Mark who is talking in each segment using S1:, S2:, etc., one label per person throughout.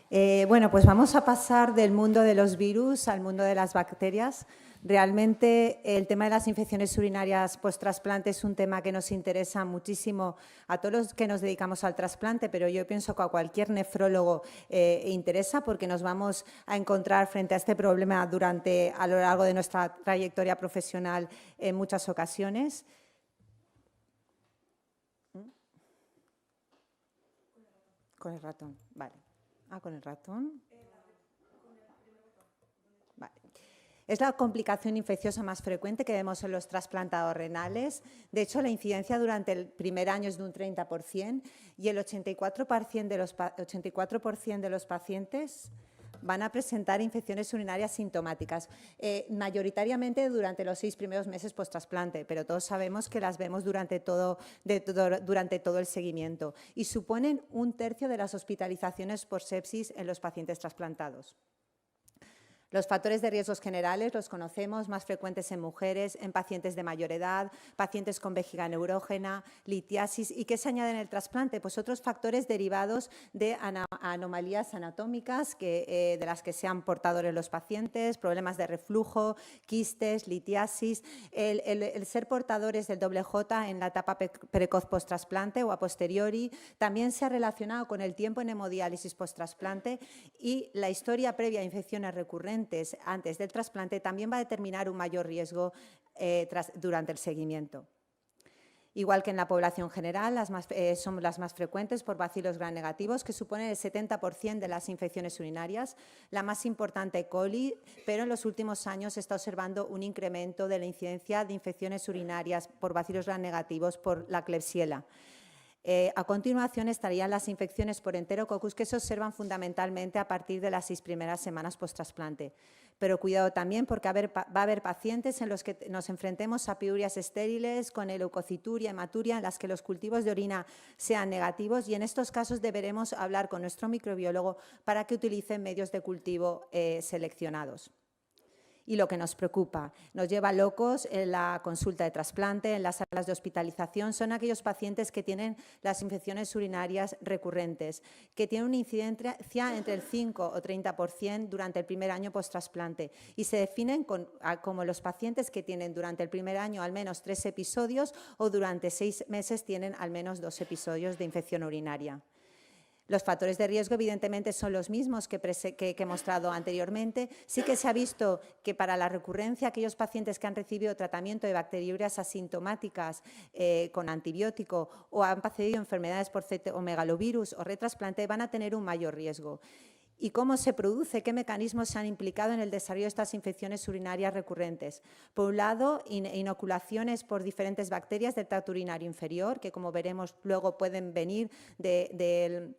S1: Bueno, pues vamos a pasar del mundo de los virus al mundo de las bacterias. Realmente el tema de las infecciones urinarias post-trasplante es un tema que nos interesa muchísimo a todos los que nos dedicamos al trasplante, pero yo pienso que a cualquier nefrólogo interesa porque nos vamos a encontrar frente a este problema a lo largo de nuestra trayectoria profesional en muchas ocasiones. Con el ratón, vale. Con el ratón. Vale. Es la complicación infecciosa más frecuente que vemos en los trasplantados renales. De hecho, la incidencia durante el primer año es de un 30% y el 84% de los pacientes van a presentar infecciones urinarias sintomáticas, mayoritariamente durante los 6 primeros meses post-trasplante, pero todos sabemos que las vemos durante todo el seguimiento y suponen un tercio de las hospitalizaciones por sepsis en los pacientes trasplantados. Los factores de riesgos generales los conocemos, más frecuentes en mujeres, en pacientes de mayor edad, pacientes con vejiga neurógena, litiasis. ¿Y qué se añade en el trasplante? Pues otros factores derivados de anomalías anatómicas de las que sean portadores los pacientes, problemas de reflujo, quistes, litiasis. El ser portadores del doble J en la etapa precoz post-trasplante o a posteriori también se ha relacionado con el tiempo en hemodiálisis post-trasplante y la historia previa a infecciones recurrentes antes del trasplante también va a determinar un mayor riesgo durante el seguimiento. Igual que en la población general, son las más frecuentes por bacilos gram negativos, que suponen el 70% de las infecciones urinarias. La más importante, E. coli, pero en los últimos años se está observando un incremento de la incidencia de infecciones urinarias por bacilos gram negativos por la Klebsiella. A continuación estarían las infecciones por Enterococcus, que se observan fundamentalmente a partir de las 6 primeras semanas post-trasplante. Pero cuidado también porque va a haber pacientes en los que nos enfrentemos a piurias estériles con leucocituria, hematuria, en las que los cultivos de orina sean negativos y en estos casos deberemos hablar con nuestro microbiólogo para que utilicen medios de cultivo seleccionados. Y lo que nos preocupa, nos lleva locos en la consulta de trasplante, en las salas de hospitalización, son aquellos pacientes que tienen las infecciones urinarias recurrentes, que tienen una incidencia entre el 5 o 30% durante el primer año post-trasplante y se definen como los pacientes que tienen durante el primer año al menos 3 episodios o durante 6 meses tienen al menos 2 episodios de infección urinaria. Los factores de riesgo, evidentemente, son los mismos que he mostrado anteriormente. Sí que se ha visto que para la recurrencia, aquellos pacientes que han recibido tratamiento de bacteriurias asintomáticas con antibiótico o han padecido enfermedades por cetomegalovirus o retrasplante van a tener un mayor riesgo. ¿Y cómo se produce? ¿Qué mecanismos se han implicado en el desarrollo de estas infecciones urinarias recurrentes? Por un lado, inoculaciones por diferentes bacterias del tracto urinario inferior, que como veremos luego pueden venir de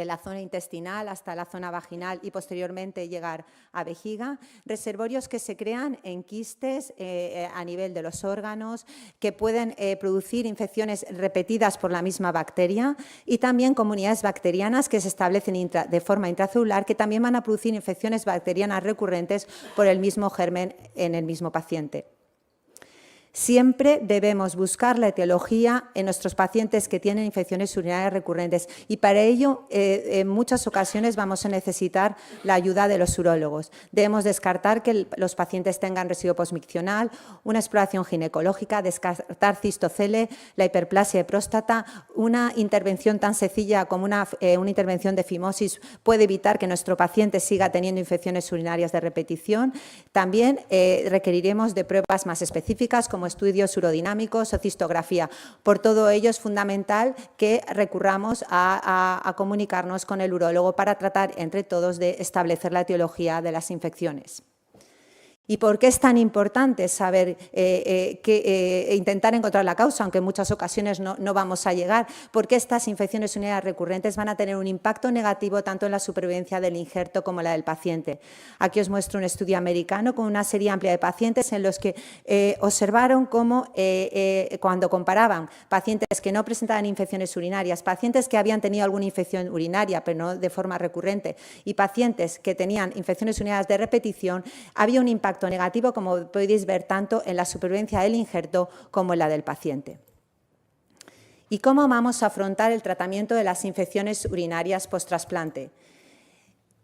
S1: la zona intestinal hasta la zona vaginal y posteriormente llegar a vejiga, reservorios que se crean en quistes a nivel de los órganos, que pueden producir infecciones repetidas por la misma bacteria y también comunidades bacterianas que se establecen de forma intracelular que también van a producir infecciones bacterianas recurrentes por el mismo germen en el mismo paciente. Siempre debemos buscar la etiología en nuestros pacientes que tienen infecciones urinarias recurrentes y para ello en muchas ocasiones vamos a necesitar la ayuda de los urólogos. Debemos descartar que los pacientes tengan residuo posmiccional, una exploración ginecológica, descartar cistocele, la hiperplasia de próstata. Una intervención tan sencilla como una intervención de fimosis puede evitar que nuestro paciente siga teniendo infecciones urinarias de repetición. También requeriremos de pruebas más específicas como estudios urodinámicos o cistografía. Por todo ello es fundamental que recurramos a comunicarnos con el urólogo para tratar entre todos de establecer la etiología de las infecciones. ¿Y por qué es tan importante saber intentar encontrar la causa, aunque en muchas ocasiones no vamos a llegar? Porque estas infecciones urinarias recurrentes van a tener un impacto negativo tanto en la supervivencia del injerto como la del paciente. Aquí os muestro un estudio americano con una serie amplia de pacientes en los que observaron cómo cuando comparaban pacientes que no presentaban infecciones urinarias, pacientes que habían tenido alguna infección urinaria pero no de forma recurrente y pacientes que tenían infecciones urinarias de repetición, había un impacto negativo, como podéis ver, tanto en la supervivencia del injerto como en la del paciente. ¿Y cómo vamos a afrontar el tratamiento de las infecciones urinarias post-trasplante?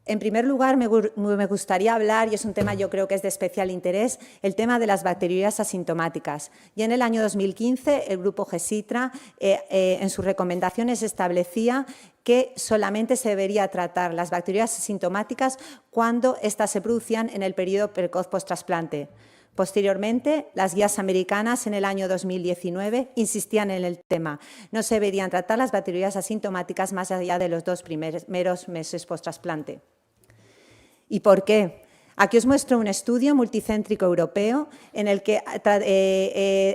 S1: En primer lugar, me gustaría hablar, y es un tema yo creo que es de especial interés, el tema de las bacteriurias asintomáticas. Y en el año 2015, el grupo GESITRA, en sus recomendaciones, establecía que solamente se debería tratar las bacteriurias asintomáticas cuando éstas se producían en el periodo precoz post-trasplante. Posteriormente, las guías americanas en el año 2019 insistían en el tema. No se deberían tratar las bacteriurias asintomáticas más allá de los 2 primeros meses post-trasplante. ¿Y por qué? Aquí os muestro un estudio multicéntrico europeo en el que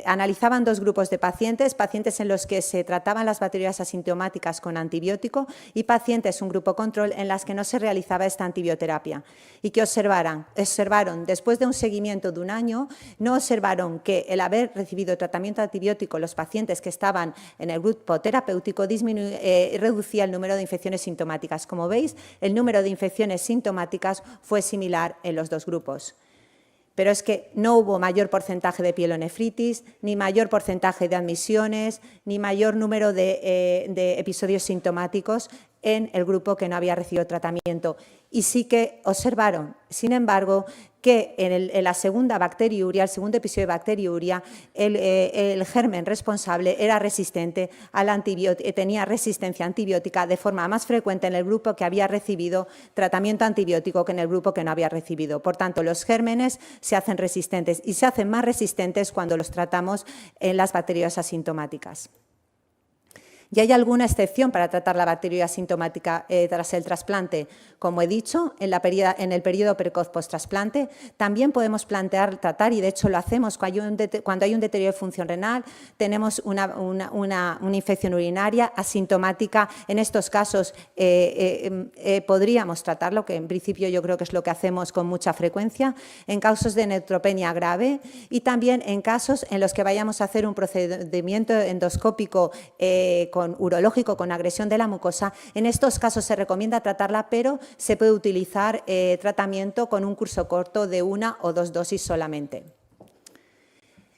S1: analizaban 2 grupos de pacientes en los que se trataban las bacterias asintomáticas con antibiótico y pacientes, un grupo control, en las que no se realizaba esta antibioterapia. Y que observaron, después de un seguimiento de 1 año, no observaron que el haber recibido tratamiento antibiótico los pacientes que estaban en el grupo terapéutico reducía el número de infecciones sintomáticas. Como veis, el número de infecciones sintomáticas fue similar en los 2 grupos. Pero es que no hubo mayor porcentaje de pielonefritis, ni mayor porcentaje de admisiones, ni mayor número de episodios sintomáticos en el grupo que no había recibido tratamiento. Y sí que observaron, sin embargo, que en la segunda bacteriuria, el segundo episodio de bacteriuria, el germen responsable era resistente al antibiótico, tenía resistencia antibiótica de forma más frecuente en el grupo que había recibido tratamiento antibiótico que en el grupo que no había recibido. Por tanto, los gérmenes se hacen resistentes y se hacen más resistentes cuando los tratamos en las bacterias asintomáticas. ¿Y hay alguna excepción para tratar la bacteria asintomática tras el trasplante? Como he dicho, en el periodo precoz post-trasplante también podemos tratar, y de hecho lo hacemos cuando hay un deterioro de función renal, tenemos una infección urinaria asintomática. En estos casos podríamos tratarlo, que en principio yo creo que es lo que hacemos con mucha frecuencia, en casos de neutropenia grave y también en casos en los que vayamos a hacer un procedimiento endoscópico urológico con agresión de la mucosa. En estos casos se recomienda tratarla, pero se puede utilizar tratamiento con un curso corto de 1 o 2 dosis solamente.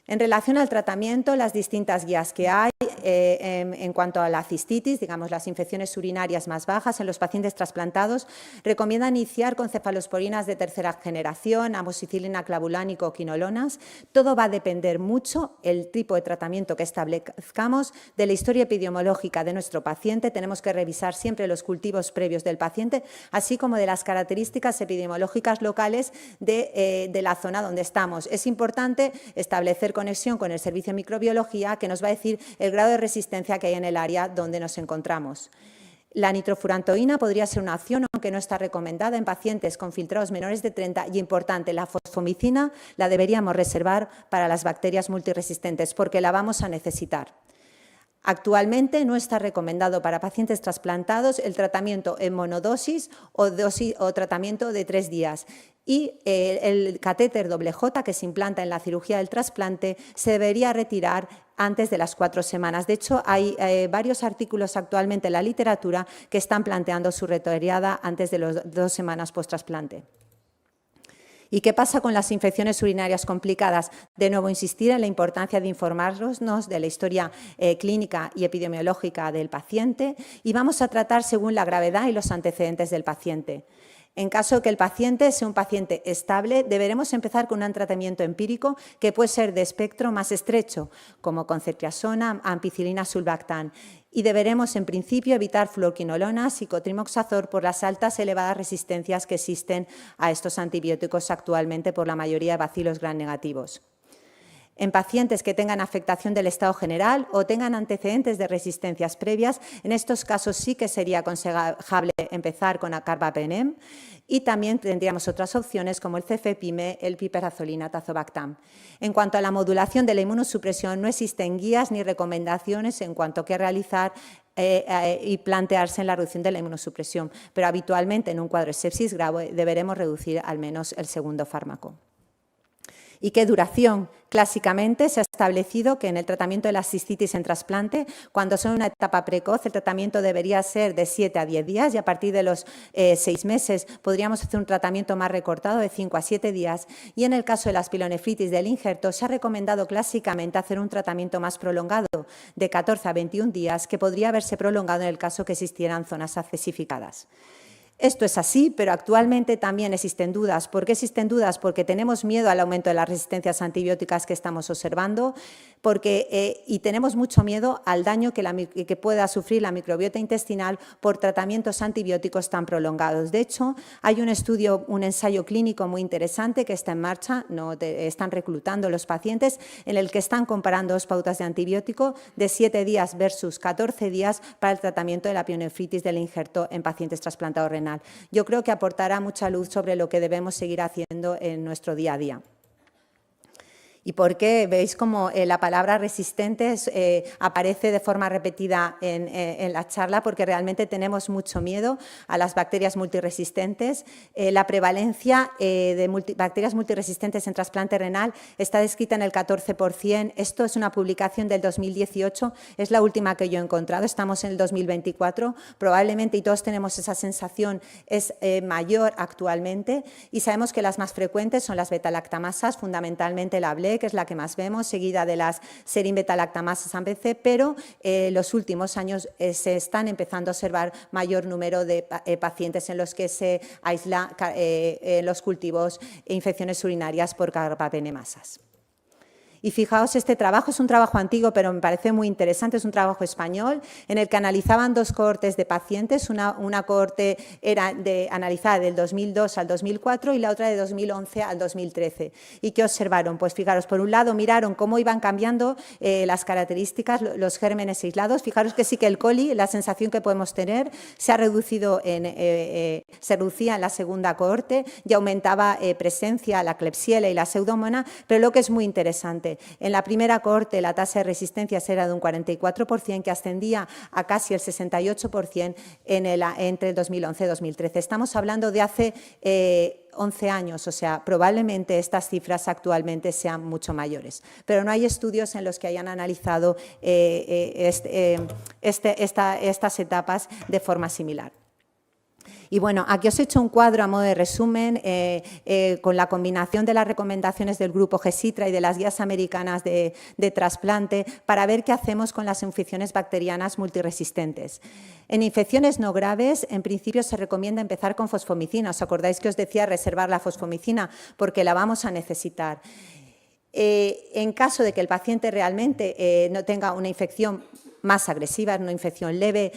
S1: En relación al tratamiento, las distintas guías que hay en cuanto a la cistitis, digamos las infecciones urinarias más bajas en los pacientes trasplantados, recomiendan iniciar con cefalosporinas de 3ª generación, amoxicilina, clavulánico o quinolonas. Todo va a depender mucho el tipo de tratamiento que establezcamos de la historia epidemiológica de nuestro paciente. Tenemos que revisar siempre los cultivos previos del paciente, así como de las características epidemiológicas locales de la zona donde estamos. Es importante establecer conexión con el servicio de microbiología, que nos va a decir el grado de resistencia que hay en el área donde nos encontramos. La nitrofurantoína podría ser una opción, aunque no está recomendada en pacientes con filtrados menores de 30. Y importante, la fosfomicina la deberíamos reservar para las bacterias multiresistentes, porque la vamos a necesitar. Actualmente no está recomendado para pacientes trasplantados el tratamiento en monodosis o tratamiento de 3 días. Y el catéter J que se implanta en la cirugía del trasplante se debería retirar antes de las 4 semanas. De hecho, hay varios artículos actualmente en la literatura que están planteando su retirada antes de las 2 semanas post-trasplante. ¿Y qué pasa con las infecciones urinarias complicadas? De nuevo, insistir en la importancia de informarnos de la historia clínica y epidemiológica del paciente, y vamos a tratar según la gravedad y los antecedentes del paciente. En caso de que el paciente sea un paciente estable, deberemos empezar con un tratamiento empírico que puede ser de espectro más estrecho, como con ceftriaxona, ampicilina, sulbactam. Y deberemos, en principio, evitar fluoroquinolonas y cotrimoxazol por las elevadas resistencias que existen a estos antibióticos actualmente por la mayoría de bacilos gram negativos. En pacientes que tengan afectación del estado general o tengan antecedentes de resistencias previas, en estos casos sí que sería aconsejable empezar con carbapenem, y también tendríamos otras opciones como el cefepime, el piperazolina, tazobactam. En cuanto a la modulación de la inmunosupresión, no existen guías ni recomendaciones en cuanto a qué realizar y plantearse en la reducción de la inmunosupresión, pero habitualmente en un cuadro de sepsis grave deberemos reducir al menos el segundo fármaco. ¿Y qué duración? Clásicamente se ha establecido que en el tratamiento de la cistitis en trasplante, cuando son una etapa precoz, el tratamiento debería ser de 7 a 10 días y a partir de los 6 meses podríamos hacer un tratamiento más recortado de 5 a 7 días. Y en el caso de las pielonefritis del injerto, se ha recomendado clásicamente hacer un tratamiento más prolongado de 14 a 21 días, que podría haberse prolongado en el caso que existieran zonas accesificadas. Esto es así, pero actualmente también existen dudas. ¿Por qué existen dudas? Porque tenemos miedo al aumento de las resistencias antibióticas que estamos observando y tenemos mucho miedo al daño que pueda sufrir la microbiota intestinal por tratamientos antibióticos tan prolongados. De hecho, hay un ensayo clínico muy interesante que está en marcha, están reclutando los pacientes, en el que están comparando dos pautas de antibiótico de 7 días versus 14 días para el tratamiento de la pielonefritis del injerto en pacientes trasplantados renal. Yo creo que aportará mucha luz sobre lo que debemos seguir haciendo en nuestro día a día. ¿Y por qué? Veis como la palabra resistentes aparece de forma repetida en la charla, porque realmente tenemos mucho miedo a las bacterias multiresistentes. La prevalencia de bacterias multiresistentes en trasplante renal está descrita en el 14%. Esto es una publicación del 2018, es la última que yo he encontrado, estamos en el 2024, probablemente, y todos tenemos esa sensación, es mayor actualmente, y sabemos que las más frecuentes son las beta-lactamasas, fundamentalmente la BLE, que es la que más vemos, seguida de las serin beta-lactamasas ABC, pero en los últimos años se están empezando a observar mayor número de pacientes en los que se aísla los cultivos e infecciones urinarias por carbapenemasas. Y fijaos, este trabajo es un trabajo antiguo, pero me parece muy interesante, es un trabajo español en el que analizaban dos cohortes de pacientes, una cohorte era analizada del 2002 al 2004 y la otra de 2011 al 2013. ¿Y qué observaron? Pues fijaros, por un lado miraron cómo iban cambiando las características, los gérmenes aislados. Fijaros que sí que el coli, la sensación que podemos tener, se reducía en la segunda cohorte y aumentaba presencia la Klebsiella y la Pseudomonas, pero lo que es muy interesante, en la primera cohorte la tasa de resistencia era de un 44%, que ascendía a casi el 68% entre el 2011 y 2013. Estamos hablando de hace 11 años, o sea, probablemente estas cifras actualmente sean mucho mayores. Pero no hay estudios en los que hayan analizado estas etapas de forma similar. Y bueno, aquí os he hecho un cuadro a modo de resumen con la combinación de las recomendaciones del grupo GESITRA y de las guías americanas de trasplante para ver qué hacemos con las infecciones bacterianas multiresistentes. En infecciones no graves, en principio se recomienda empezar con fosfomicina. ¿Os acordáis que os decía reservar la fosfomicina? Porque la vamos a necesitar. En caso de que el paciente realmente no tenga una infección más agresiva, una infección leve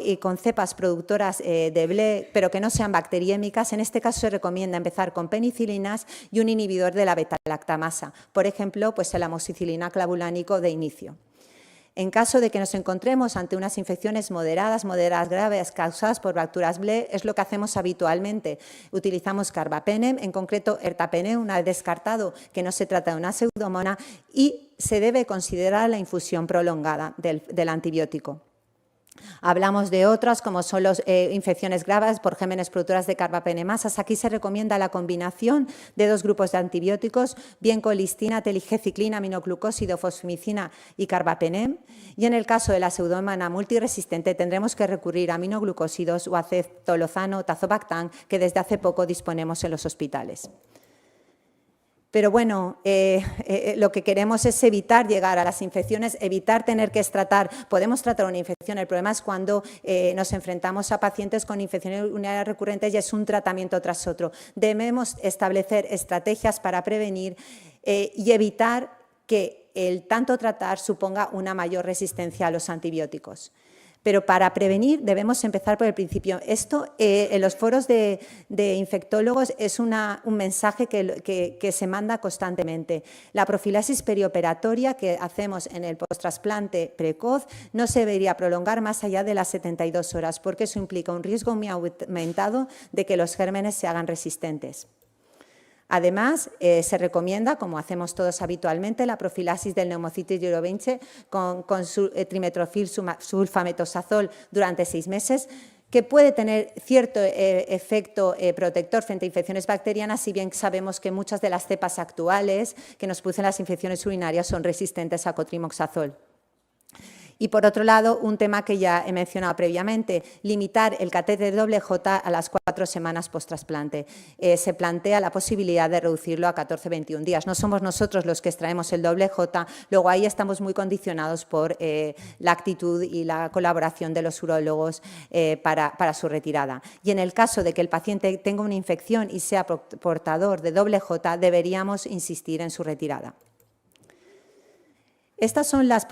S1: y con cepas productoras de BLE, pero que no sean bacteriémicas, en este caso se recomienda empezar con penicilinas y un inhibidor de la beta-lactamasa, por ejemplo, pues el amoxicilina clavulánico de inicio. En caso de que nos encontremos ante unas infecciones moderadas graves causadas por bacterias BLE, es lo que hacemos habitualmente. Utilizamos carbapenem, en concreto ertapenem, una vez descartado que no se trata de una pseudomonas, y se debe considerar la infusión prolongada del antibiótico. Hablamos de otras, como son las infecciones graves por gérmenes productoras de carbapenemasas. Aquí se recomienda la combinación de dos grupos de antibióticos, bien colistina, teligeciclina, aminoglucósido, fosfomicina y carbapenem. Y en el caso de la pseudomonas multiresistente tendremos que recurrir a aminoglucósidos o a ceftriaxona o tazobactam, que desde hace poco disponemos en los hospitales. Pero bueno, lo que queremos es evitar llegar a las infecciones, evitar tener que tratar. Podemos tratar una infección, el problema es cuando nos enfrentamos a pacientes con infecciones urinarias recurrentes y es un tratamiento tras otro. Debemos establecer estrategias para prevenir y evitar que el tanto tratar suponga una mayor resistencia a los antibióticos. Pero para prevenir debemos empezar por el principio. Esto en los foros de infectólogos es un mensaje que se manda constantemente. La profilaxis perioperatoria que hacemos en el postrasplante precoz no se debería prolongar más allá de las 72 horas, porque eso implica un riesgo muy aumentado de que los gérmenes se hagan resistentes. Además, se recomienda, como hacemos todos habitualmente, la profilaxis del neumocitis giroveiche con trimetrofil sulfametosazol durante 6 meses, que puede tener cierto efecto protector frente a infecciones bacterianas, si bien sabemos que muchas de las cepas actuales que nos producen las infecciones urinarias son resistentes a cotrimoxazol. Y por otro lado, un tema que ya he mencionado previamente, limitar el catéter doble J a las 4 semanas post-trasplante. Se plantea la posibilidad de reducirlo a 14-21 días. No somos nosotros los que extraemos el doble J, luego ahí estamos muy condicionados por la actitud y la colaboración de los urólogos para su retirada. Y en el caso de que el paciente tenga una infección y sea portador de doble J, deberíamos insistir en su retirada. Estas son las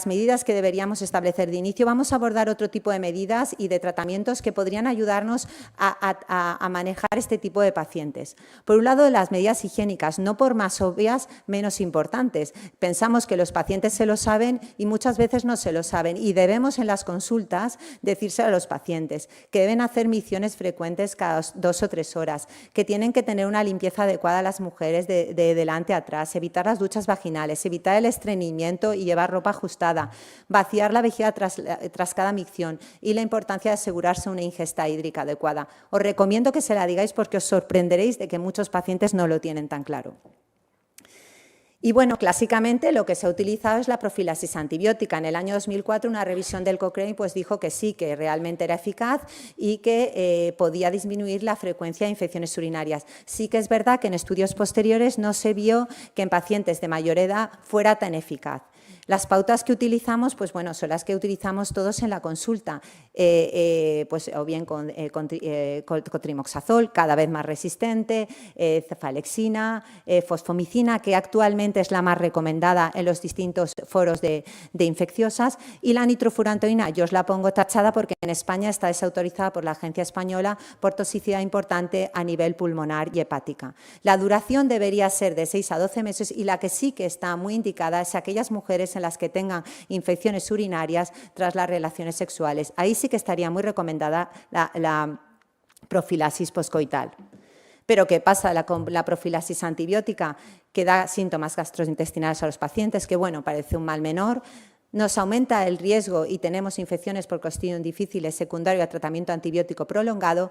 S1: medidas que deberíamos establecer de inicio. Vamos a abordar otro tipo de medidas y de tratamientos que podrían ayudarnos a manejar este tipo de pacientes. Por un lado, las medidas higiénicas, no por más obvias, menos importantes. Pensamos que los pacientes se lo saben y muchas veces no se lo saben y debemos en las consultas decírselo a los pacientes, que deben hacer misiones frecuentes cada 2 o 3 horas, que tienen que tener una limpieza adecuada a las mujeres de delante a atrás, evitar las duchas vaginales, evitar el estreñimiento y llevar ropa ajustada, vaciar la vejiga tras cada micción y la importancia de asegurarse una ingesta hídrica adecuada. Os recomiendo que se la digáis porque os sorprenderéis de que muchos pacientes no lo tienen tan claro. Y bueno, clásicamente lo que se ha utilizado es la profilaxis antibiótica. En el año 2004 una revisión del Cochrane pues dijo que sí, que realmente era eficaz y que podía disminuir la frecuencia de infecciones urinarias. Sí que es verdad que en estudios posteriores no se vio que en pacientes de mayor edad fuera tan eficaz. Las pautas que utilizamos, pues bueno, son las que utilizamos todos en la consulta, pues o bien con trimoxazol, cada vez más resistente, cefalexina, fosfomicina, que actualmente es la más recomendada en los distintos foros de infecciosas, y la nitrofurantoína, yo os la pongo tachada porque en España está desautorizada por la Agencia Española por toxicidad importante a nivel pulmonar y hepática. La duración debería ser de 6 a 12 meses y la que sí que está muy indicada es aquellas mujeres en las que tengan infecciones urinarias tras las relaciones sexuales. Ahí sí que estaría muy recomendada la profilaxis poscoital. Pero ¿qué pasa con la profilaxis antibiótica? Que da síntomas gastrointestinales a los pacientes, que bueno, parece un mal menor. Nos aumenta el riesgo y tenemos infecciones por Clostridium difficile secundario a tratamiento antibiótico prolongado.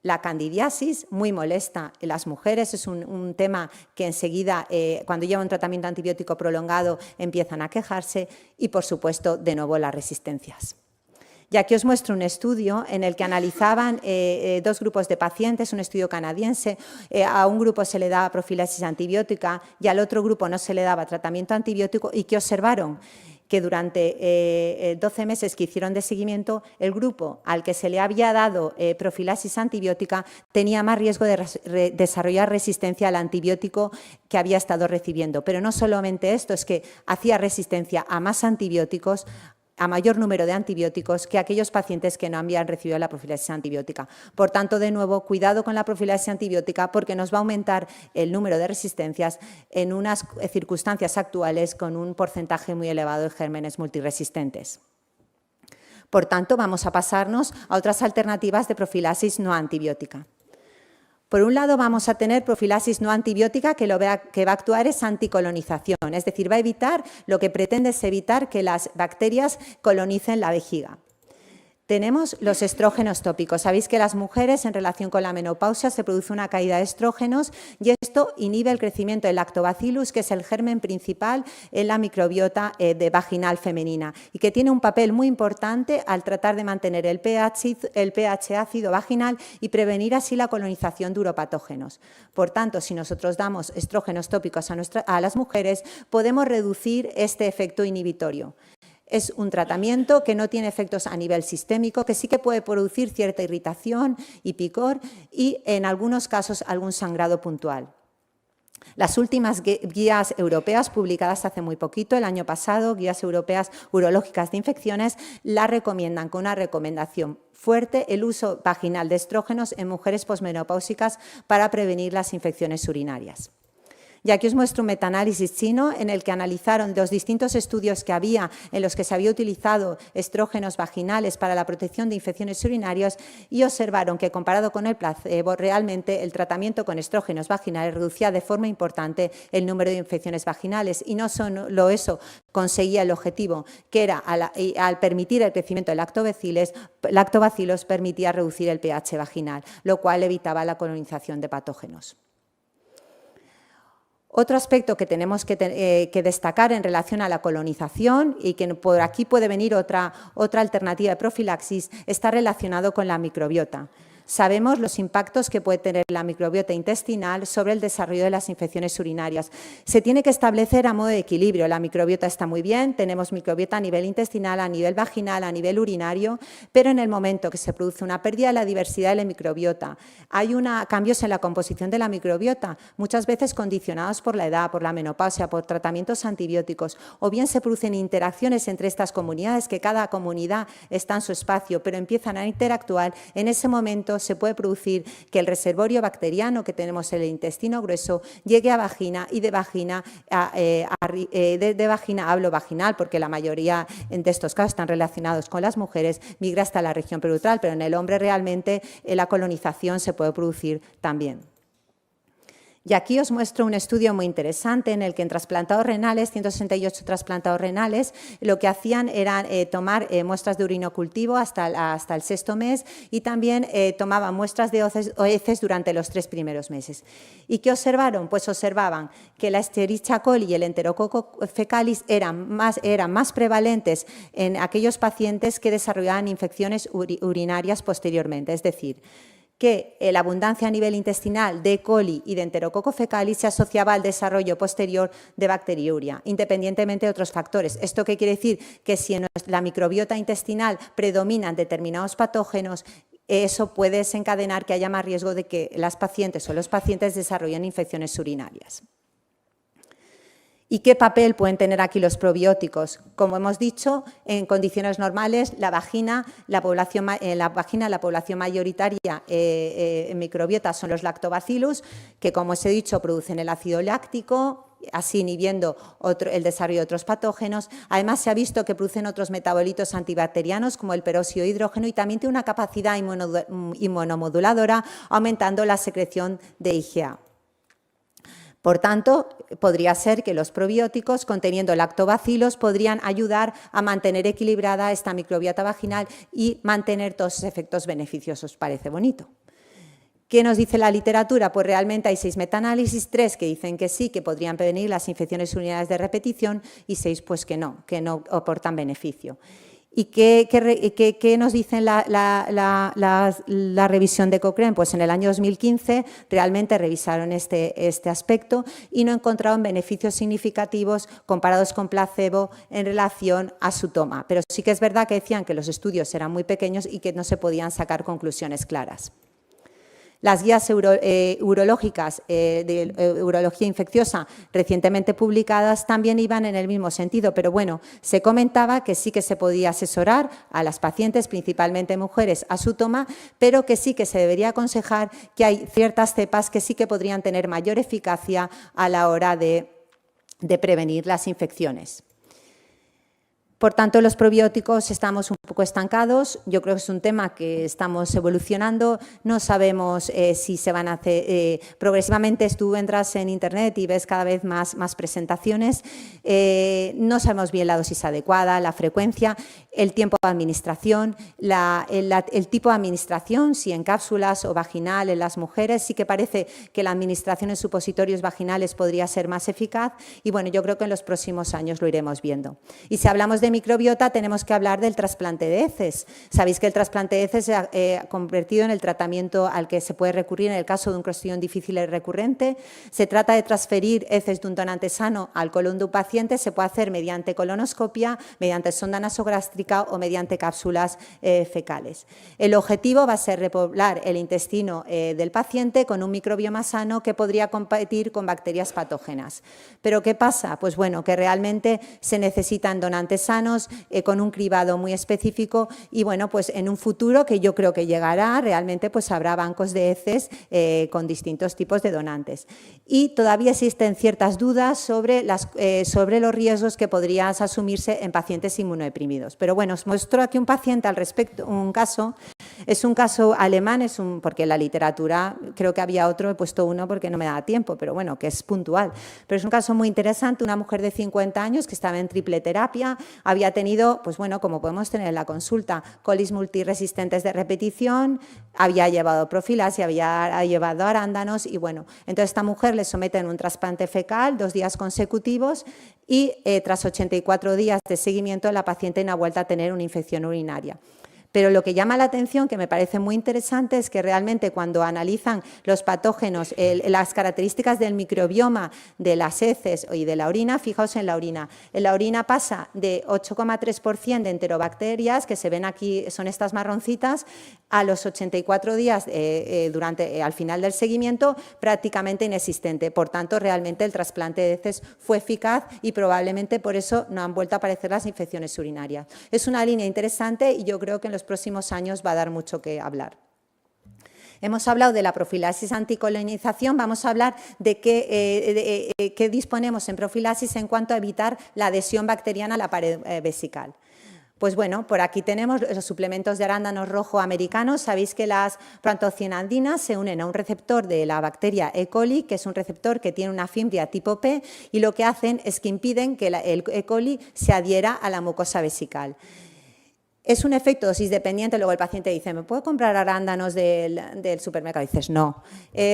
S1: La candidiasis, muy molesta en las mujeres, es un tema que enseguida, cuando llevan un tratamiento antibiótico prolongado, empiezan a quejarse y, por supuesto, de nuevo las resistencias. Y aquí os muestro un estudio en el que analizaban 2 grupos de pacientes, un estudio canadiense. A un grupo se le daba profilaxis antibiótica y al otro grupo no se le daba tratamiento antibiótico y que observaron que durante 12 meses que hicieron de seguimiento, el grupo al que se le había dado profilaxis antibiótica tenía más riesgo de desarrollar resistencia al antibiótico que había estado recibiendo. Pero no solamente esto, es que hacía resistencia a más antibióticos, a mayor número de antibióticos que aquellos pacientes que no habían recibido la profilaxis antibiótica. Por tanto, de nuevo, cuidado con la profilaxis antibiótica porque nos va a aumentar el número de resistencias en unas circunstancias actuales con un porcentaje muy elevado de gérmenes multiresistentes. Por tanto, vamos a pasarnos a otras alternativas de profilaxis no antibiótica. Por un lado, vamos a tener profilaxis no antibiótica que va a actuar es anticolonización, es decir, va a evitar, lo que pretende es evitar que las bacterias colonicen la vejiga. Tenemos los estrógenos tópicos. Sabéis que las mujeres en relación con la menopausia se produce una caída de estrógenos y esto inhibe el crecimiento del lactobacillus, que es el germen principal en la microbiota vaginal femenina y que tiene un papel muy importante al tratar de mantener el pH ácido vaginal y prevenir así la colonización de uropatógenos. Por tanto, si nosotros damos estrógenos tópicos a las mujeres, podemos reducir este efecto inhibitorio. Es un tratamiento que no tiene efectos a nivel sistémico, que sí que puede producir cierta irritación y picor y, en algunos casos, algún sangrado puntual. Las últimas guías europeas publicadas hace muy poquito, el año pasado, guías europeas urológicas de infecciones, la recomiendan con una recomendación fuerte el uso vaginal de estrógenos en mujeres posmenopáusicas para prevenir las infecciones urinarias. Y aquí os muestro un metaanálisis chino en el que analizaron los distintos estudios que había en los que se había utilizado estrógenos vaginales para la protección de infecciones urinarias y observaron que comparado con el placebo, realmente el tratamiento con estrógenos vaginales reducía de forma importante el número de infecciones vaginales y no solo eso, conseguía el objetivo, que era al permitir el crecimiento de lactobacilos permitía reducir el pH vaginal, lo cual evitaba la colonización de patógenos. Otro aspecto que tenemos que destacar en relación a la colonización y que por aquí puede venir otra alternativa de profilaxis está relacionado con la microbiota. Sabemos los impactos que puede tener la microbiota intestinal sobre el desarrollo de las infecciones urinarias. Se tiene que establecer a modo de equilibrio. La microbiota está muy bien, tenemos microbiota a nivel intestinal, a nivel vaginal, a nivel urinario, pero en el momento que se produce una pérdida de la diversidad de la microbiota, hay cambios en la composición de la microbiota, muchas veces condicionados por la edad, por la menopausia, por tratamientos antibióticos, o bien se producen interacciones entre estas comunidades, que cada comunidad está en su espacio, pero empiezan a interactuar. En ese momento se puede producir que el reservorio bacteriano que tenemos en el intestino grueso llegue a vagina y de vagina, de vagina hablo vaginal, porque la mayoría de estos casos están relacionados con las mujeres, migra hasta la región periutral, pero en el hombre realmente la colonización se puede producir también. Y aquí os muestro un estudio muy interesante en el que en trasplantados renales, 168 trasplantados renales, lo que hacían era tomar muestras de urinocultivo hasta el 6º mes y también tomaban muestras de heces durante los 3 primeros meses. ¿Y qué observaron? Pues observaban que la Escherichia coli y el Enterococo fecalis eran más prevalentes en aquellos pacientes que desarrollaban infecciones urinarias posteriormente, es decir, que la abundancia a nivel intestinal de E. coli y de Enterococo fecalis se asociaba al desarrollo posterior de bacteriuria, independientemente de otros factores. ¿Esto qué quiere decir? Que si en la microbiota intestinal predominan determinados patógenos, eso puede desencadenar que haya más riesgo de que las pacientes o los pacientes desarrollen infecciones urinarias. ¿Y qué papel pueden tener aquí los probióticos? Como hemos dicho, en condiciones normales, la población mayoritaria en microbiota son los lactobacillus, que, como os he dicho, producen el ácido láctico, así inhibiendo el desarrollo de otros patógenos. Además, se ha visto que producen otros metabolitos antibacterianos, como el peróxido de hidrógeno, y también tiene una capacidad inmunomoduladora, aumentando la secreción de IgA. Por tanto, podría ser que los probióticos conteniendo lactobacilos podrían ayudar a mantener equilibrada esta microbiota vaginal y mantener todos esos efectos beneficiosos. Parece bonito. ¿Qué nos dice la literatura? Pues realmente hay 6 metaanálisis, 3 que dicen que sí, que podrían prevenir las infecciones urinarias de repetición y 6 pues que no aportan beneficio. ¿Y qué nos dice la revisión de Cochrane? Pues en el año 2015 realmente revisaron este aspecto y no encontraron beneficios significativos comparados con placebo en relación a su toma. Pero sí que es verdad que decían que los estudios eran muy pequeños y que no se podían sacar conclusiones claras. Las guías urológicas de urología infecciosa recientemente publicadas también iban en el mismo sentido, pero bueno, se comentaba que sí que se podía asesorar a las pacientes, principalmente mujeres, a su toma, pero que sí que se debería aconsejar que hay ciertas cepas que sí que podrían tener mayor eficacia a la hora de prevenir las infecciones. Por tanto, los probióticos estamos un poco estancados. Yo creo que es un tema que estamos evolucionando. No sabemos si se van a hacer… progresivamente tú entras en Internet y ves cada vez más presentaciones. No sabemos bien la dosis adecuada, la frecuencia, el tiempo de administración, el tipo de administración, si en cápsulas o vaginal en las mujeres. Sí que parece que la administración en supositorios vaginales podría ser más eficaz y bueno, yo creo que en los próximos años lo iremos viendo. Y si hablamos de microbiota, tenemos que hablar del trasplante de heces. Sabéis que el trasplante de heces se ha convertido en el tratamiento al que se puede recurrir en el caso de un clostridium difficile recurrente. Se trata de transferir heces de un donante sano al colon de un paciente. Se puede hacer mediante colonoscopia, mediante sonda nasogástrica o mediante cápsulas fecales. El objetivo va a ser repoblar el intestino del paciente con un microbioma sano que podría competir con bacterias patógenas. ¿Pero qué pasa? Pues bueno, que realmente se necesitan donantes sanos con un cribado muy específico y bueno, pues en un futuro que yo creo que llegará, realmente pues habrá bancos de heces con distintos tipos de donantes. Y todavía existen ciertas dudas sobre los riesgos que podrían asumirse en pacientes inmunodeprimidos. Pero bueno, os muestro aquí un paciente al respecto, un caso Es un caso alemán, porque en la literatura creo que había otro, he puesto uno porque no me da tiempo, pero bueno, que es puntual. Pero es un caso muy interesante, una mujer de 50 años que estaba en triple terapia, había tenido, pues bueno, como podemos tener en la consulta, colis multiresistentes de repetición, había llevado profilaxia, había llevado arándanos y bueno, entonces esta mujer le someten un trasplante fecal 2 días consecutivos y tras 84 días de seguimiento la paciente no ha vuelto a tener una infección urinaria. Pero lo que llama la atención, que me parece muy interesante, es que realmente cuando analizan los patógenos, las características del microbioma de las heces y de la orina, fijaos en la orina. En la orina pasa de 8,3% de enterobacterias, que se ven aquí, son estas marroncitas, a los 84 días al final del seguimiento, prácticamente inexistente. Por tanto, realmente el trasplante de heces fue eficaz y probablemente por eso no han vuelto a aparecer las infecciones urinarias. Es una línea interesante y yo creo que en los próximos años va a dar mucho que hablar. Hemos hablado de la profilaxis anticolonización, vamos a hablar de qué disponemos en profilaxis en cuanto a evitar la adhesión bacteriana a la pared vesical. Pues bueno, por aquí tenemos los suplementos de arándanos rojo americanos. Sabéis que las proantociandinas se unen a un receptor de la bacteria E. coli, que es un receptor que tiene una fimbria tipo P, y lo que hacen es que impiden que el E. coli se adhiera a la mucosa vesical. Es un efecto dosis dependiente, luego el paciente dice, ¿me puedo comprar arándanos del supermercado? Y dices, no.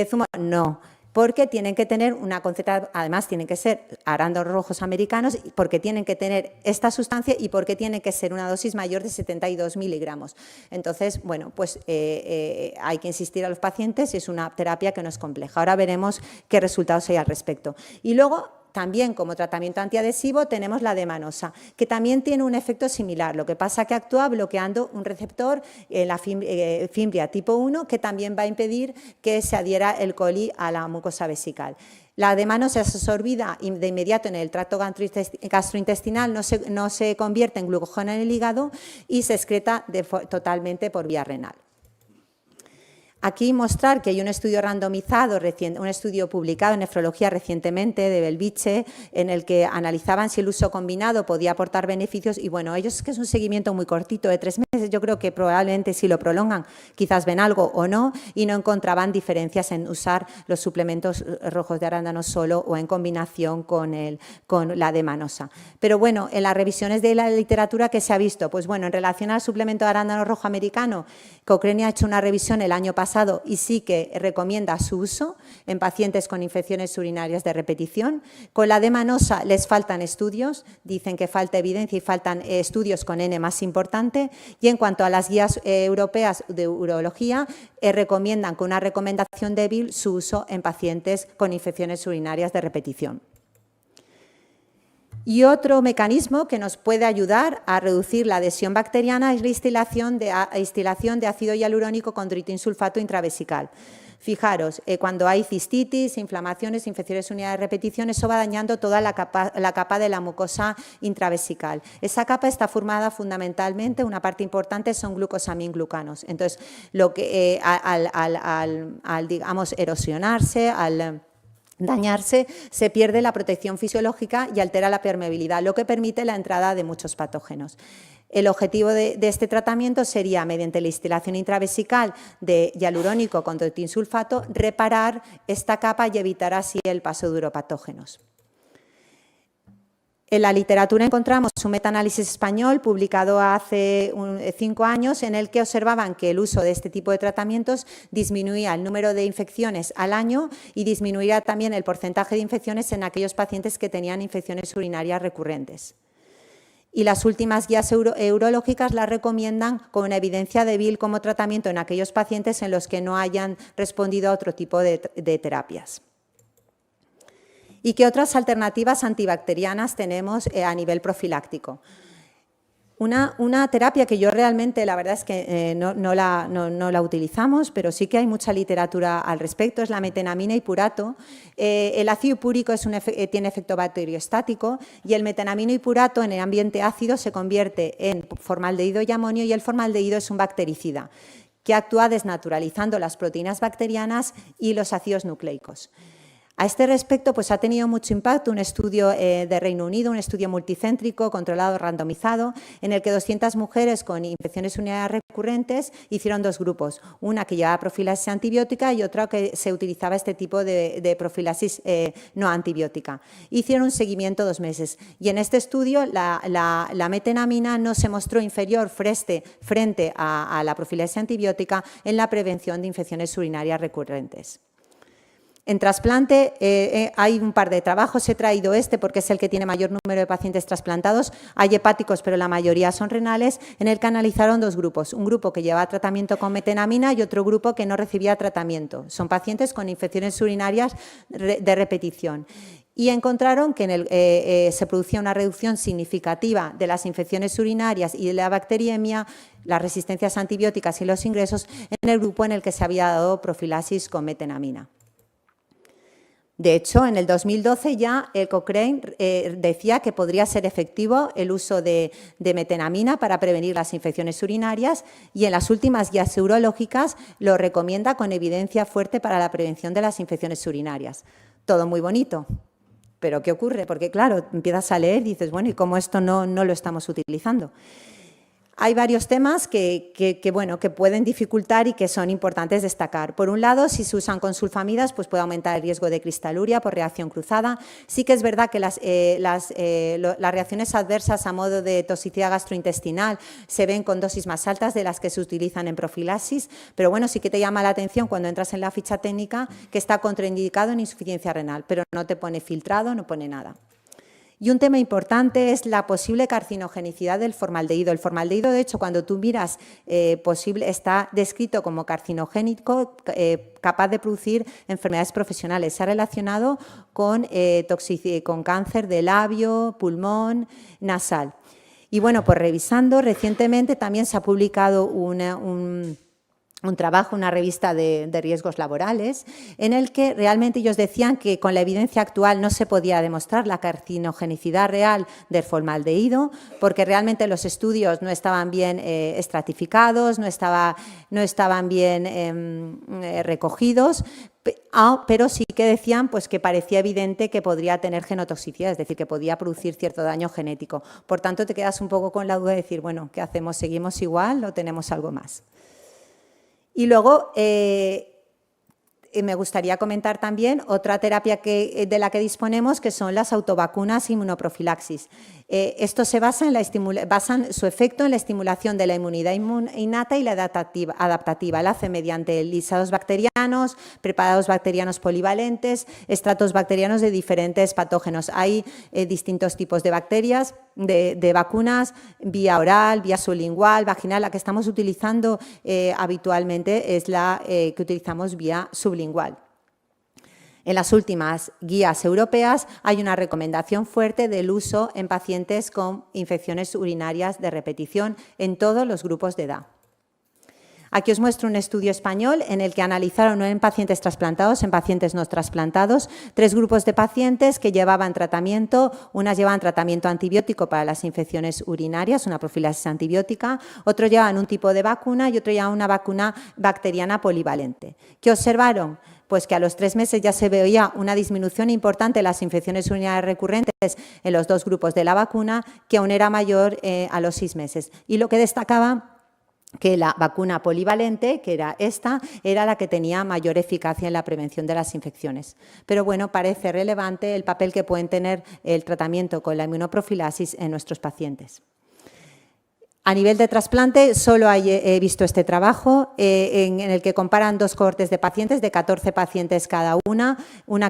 S1: ¿Zumo? No. Porque tienen que tener una concentración, además tienen que ser arándanos rojos americanos, porque tienen que tener esta sustancia y porque tiene que ser una dosis mayor de 72 miligramos. Entonces, bueno, pues hay que insistir a los pacientes y es una terapia que no es compleja. Ahora veremos qué resultados hay al respecto. Y luego, también como tratamiento antiadhesivo tenemos la demanosa, que también tiene un efecto similar. Lo que pasa es que actúa bloqueando un receptor, la fimbria tipo 1, que también va a impedir que se adhiera el coli a la mucosa vesical. La demanosa es absorbida de inmediato en el tracto gastrointestinal, no se convierte en glucógeno en el hígado y se excreta totalmente por vía renal. Aquí mostrar que hay un estudio randomizado, un estudio publicado en nefrología recientemente de Belviche, en el que analizaban si el uso combinado podía aportar beneficios y bueno, ellos es que es un seguimiento muy cortito de 3 meses, yo creo que probablemente si lo prolongan quizás ven algo o no y no encontraban diferencias en usar los suplementos rojos de arándanos solo o en combinación con la demanosa. Pero bueno, en las revisiones de la literatura que se ha visto, pues bueno, en relación al suplemento de arándano rojo americano, Cochrane ha hecho una revisión el año pasado y sí que recomienda su uso en pacientes con infecciones urinarias de repetición. Con la demanosa les faltan estudios, dicen que falta evidencia y faltan estudios con N más importante. Y en cuanto a las guías europeas de urología, recomiendan con una recomendación débil su uso en pacientes con infecciones urinarias de repetición. Y otro mecanismo que nos puede ayudar a reducir la adhesión bacteriana es la instilación de ácido hialurónico con tritinsulfato intravesical. Fijaros, cuando hay cistitis, inflamaciones, infecciones urinarias de repetición, eso va dañando toda la capa de la mucosa intravesical. Esa capa está formada fundamentalmente, una parte importante son glucosaminglucanos. Entonces, lo que digamos, erosionarse, al dañarse, se pierde la protección fisiológica y altera la permeabilidad, lo que permite la entrada de muchos patógenos. El objetivo de este tratamiento sería, mediante la instilación intravesical de hialurónico con tritinsulfato, reparar esta capa y evitar así el paso de uropatógenos. En la literatura encontramos un metaanálisis español publicado hace 5 años en el que observaban que el uso de este tipo de tratamientos disminuía el número de infecciones al año y disminuía también el porcentaje de infecciones en aquellos pacientes que tenían infecciones urinarias recurrentes. Y las últimas guías urológicas las recomiendan con una evidencia débil como tratamiento en aquellos pacientes en los que no hayan respondido a otro tipo de terapias. ¿Y qué otras alternativas antibacterianas tenemos a nivel profiláctico? Una terapia que yo realmente, la verdad es que no la utilizamos, pero sí que hay mucha literatura al respecto, es la metenamina hipurato. El ácido hipúrico tiene efecto bacteriostático y el metenamino hipurato en el ambiente ácido se convierte en formaldehído y amonio y el formaldehído es un bactericida que actúa desnaturalizando las proteínas bacterianas y los ácidos nucleicos. A este respecto, pues ha tenido mucho impacto un estudio de Reino Unido, un estudio multicéntrico, controlado, randomizado, en el que 200 mujeres con infecciones urinarias recurrentes hicieron dos grupos, una que llevaba profilaxis antibiótica y otra que se utilizaba este tipo de profilaxis no antibiótica. Hicieron un seguimiento 2 meses y en este estudio la metenamina no se mostró inferior frente a la profilaxis antibiótica en la prevención de infecciones urinarias recurrentes. En trasplante hay un par de trabajos, he traído este porque es el que tiene mayor número de pacientes trasplantados, hay hepáticos pero la mayoría son renales, en el que analizaron dos grupos, un grupo que llevaba tratamiento con metenamina y otro grupo que no recibía tratamiento, son pacientes con infecciones urinarias de repetición. Y encontraron que se producía una reducción significativa de las infecciones urinarias y de la bacteriemia, las resistencias antibióticas y los ingresos en el grupo en el que se había dado profilaxis con metenamina. De hecho, en el 2012 ya el Cochrane decía que podría ser efectivo el uso de metenamina para prevenir las infecciones urinarias y en las últimas guías urológicas lo recomienda con evidencia fuerte para la prevención de las infecciones urinarias. Todo muy bonito, pero ¿qué ocurre? Porque claro, empiezas a leer y dices, bueno, ¿y cómo esto no lo estamos utilizando? Hay varios temas que pueden dificultar y que son importantes destacar. Por un lado, si se usan con sulfamidas, pues puede aumentar el riesgo de cristaluria por reacción cruzada. Sí que es verdad que las reacciones adversas a modo de toxicidad gastrointestinal se ven con dosis más altas de las que se utilizan en profilaxis, pero bueno, sí que te llama la atención cuando entras en la ficha técnica que está contraindicado en insuficiencia renal, pero no te pone filtrado, no pone nada. Y un tema importante es la posible carcinogenicidad del formaldehído. El formaldehído, de hecho, cuando tú miras, está descrito como carcinogénico, capaz de producir enfermedades profesionales. Se ha relacionado con cáncer de labio, pulmón, nasal. Y bueno, pues revisando, recientemente también se ha publicado un trabajo, una revista de riesgos laborales, en el que realmente ellos decían que con la evidencia actual no se podía demostrar la carcinogenicidad real del formaldehído, porque realmente los estudios no estaban bien estratificados, no estaban bien recogidos, pero sí que decían pues, que parecía evidente que podría tener genotoxicidad, es decir, que podía producir cierto daño genético. Por tanto, te quedas un poco con la duda de decir, bueno, ¿qué hacemos? ¿Seguimos igual o tenemos algo más? Y luego me gustaría comentar también otra terapia de la que disponemos, que son las autovacunas inmunoprofilaxis. Esto se basan su efecto en la estimulación de la inmunidad innata y la adaptativa. La hace mediante lisados bacterianos, preparados bacterianos polivalentes, estratos bacterianos de diferentes patógenos. Hay distintos tipos de bacterias, de vacunas, vía oral, vía sublingual, vaginal. La que estamos utilizando habitualmente es la que utilizamos vía sublingual. En las últimas guías europeas hay una recomendación fuerte del uso en pacientes con infecciones urinarias de repetición en todos los grupos de edad. Aquí os muestro un estudio español en el que analizaron no en pacientes trasplantados, en pacientes no trasplantados, 3 grupos de pacientes que llevaban tratamiento. Unas llevaban tratamiento antibiótico para las infecciones urinarias, una profilaxis antibiótica, otros llevaban un tipo de vacuna y otro llevaban una vacuna bacteriana polivalente. ¿Qué observaron? Pues que a los 3 meses ya se veía una disminución importante de las infecciones urinarias recurrentes en los 2 grupos de la vacuna, que aún era mayor a los 6 meses. Y lo que destacaba que la vacuna polivalente, que era esta, era la que tenía mayor eficacia en la prevención de las infecciones. Pero bueno, parece relevante el papel que pueden tener el tratamiento con la inmunoprofilaxis en nuestros pacientes. A nivel de trasplante, solo he visto este trabajo en el que comparan 2 cohortes de pacientes, de 14 pacientes cada una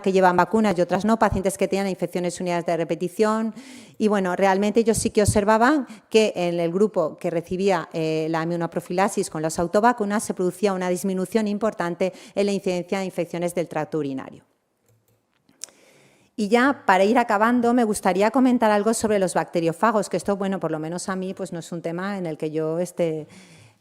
S1: que llevan vacunas y otras no, pacientes que tenían infecciones urinarias de repetición. Y bueno, realmente ellos sí que observaban que en el grupo que recibía la inmunoprofilaxis con las autovacunas se producía una disminución importante en la incidencia de infecciones del tracto urinario. Y ya, para ir acabando, me gustaría comentar algo sobre los bacteriófagos, que esto, bueno, por lo menos a mí, pues no es un tema en el que yo esté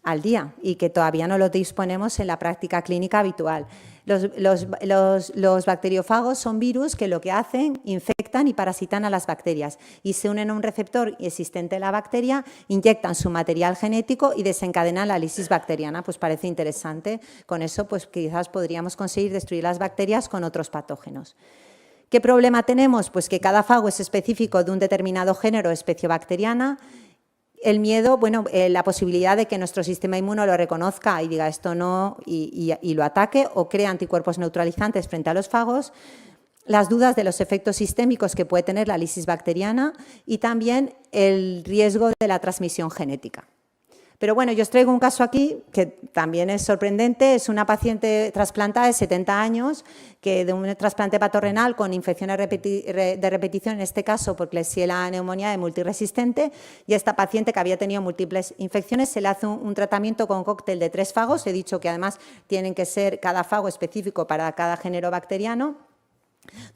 S1: al día y que todavía no lo disponemos en la práctica clínica habitual. Los bacteriófagos son virus que lo que hacen, infectan y parasitan a las bacterias y se unen a un receptor existente en la bacteria, inyectan su material genético y desencadenan la lisis bacteriana. Pues parece interesante. Con eso pues quizás podríamos conseguir destruir las bacterias con otros patógenos. ¿Qué problema tenemos? Pues que cada fago es específico de un determinado género o especie bacteriana. El miedo, bueno, la posibilidad de que nuestro sistema inmuno lo reconozca y diga esto no y lo ataque o crea anticuerpos neutralizantes frente a los fagos, las dudas de los efectos sistémicos que puede tener la lisis bacteriana y también el riesgo de la transmisión genética. Pero bueno, yo os traigo un caso aquí que también es sorprendente. Es una paciente trasplantada de 70 años que de un trasplante patorrenal con infecciones de repetición, en este caso por Klebsiella pneumoniae multiresistente, y a esta paciente que había tenido múltiples infecciones se le hace un tratamiento con cóctel de 3 fagos. He dicho que además tienen que ser cada fago específico para cada género bacteriano.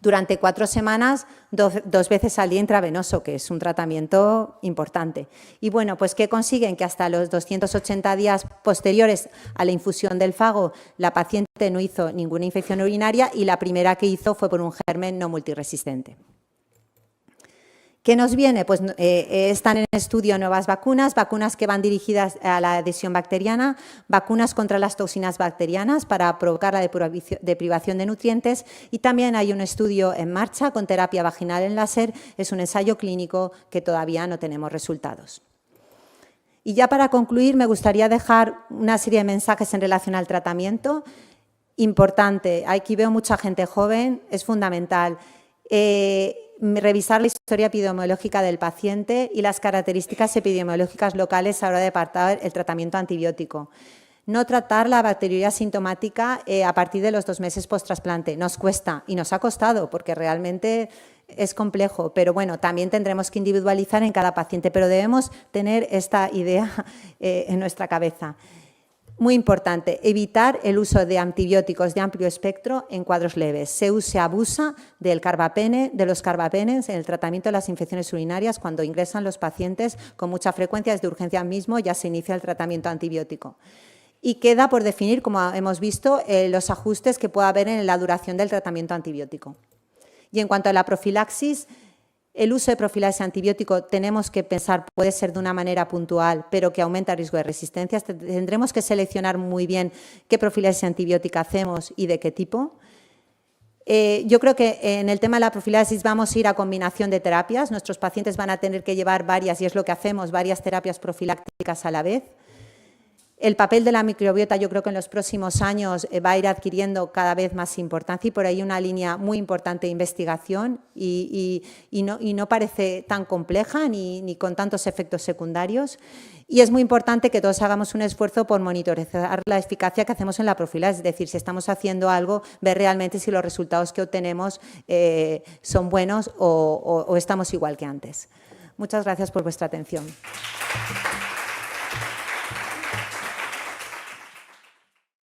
S1: Durante 4 semanas, 2 veces al día intravenoso, que es un tratamiento importante. Y bueno, pues ¿qué consiguen? Que hasta los 280 días posteriores a la infusión del fago, la paciente no hizo ninguna infección urinaria y la primera que hizo fue por un germen no multiresistente. ¿Qué nos viene? Pues están en estudio nuevas vacunas que van dirigidas a la adhesión bacteriana, vacunas contra las toxinas bacterianas para provocar la deprivación de nutrientes, y también hay un estudio en marcha con terapia vaginal en láser. Es un ensayo clínico que todavía no tenemos resultados. Y ya para concluir me gustaría dejar una serie de mensajes en relación al tratamiento. Importante, aquí veo mucha gente joven, es fundamental. Revisar la historia epidemiológica del paciente y las características epidemiológicas locales a la hora de apartar el tratamiento antibiótico. No tratar la bacteriuria sintomática a partir de los 2 meses post-trasplante. Nos cuesta y nos ha costado porque realmente es complejo, pero bueno, también tendremos que individualizar en cada paciente, pero debemos tener esta idea en nuestra cabeza. Muy importante, evitar el uso de antibióticos de amplio espectro en cuadros leves. Se abusa de los carbapenes en el tratamiento de las infecciones urinarias cuando ingresan los pacientes con mucha frecuencia. Desde urgencia mismo ya se inicia el tratamiento antibiótico. Y queda por definir, como hemos visto, los ajustes que pueda haber en la duración del tratamiento antibiótico. Y en cuanto a la profilaxis, el uso de profilaxis antibiótico tenemos que pensar, puede ser de una manera puntual, pero que aumenta el riesgo de resistencias. Tendremos que seleccionar muy bien qué profilaxis antibiótica hacemos y de qué tipo. Yo creo que en el tema de la profilaxis vamos a ir a combinación de terapias. Nuestros pacientes van a tener que llevar varias, y es lo que hacemos, varias terapias profilácticas a la vez. El papel de la microbiota yo creo que en los próximos años va a ir adquiriendo cada vez más importancia, y por ahí una línea muy importante de investigación y no parece tan compleja ni con tantos efectos secundarios. Y es muy importante que todos hagamos un esfuerzo por monitorizar la eficacia que hacemos en la profilaxis, es decir, si estamos haciendo algo, ver realmente si los resultados que obtenemos son buenos o estamos igual que antes. Muchas gracias por vuestra atención.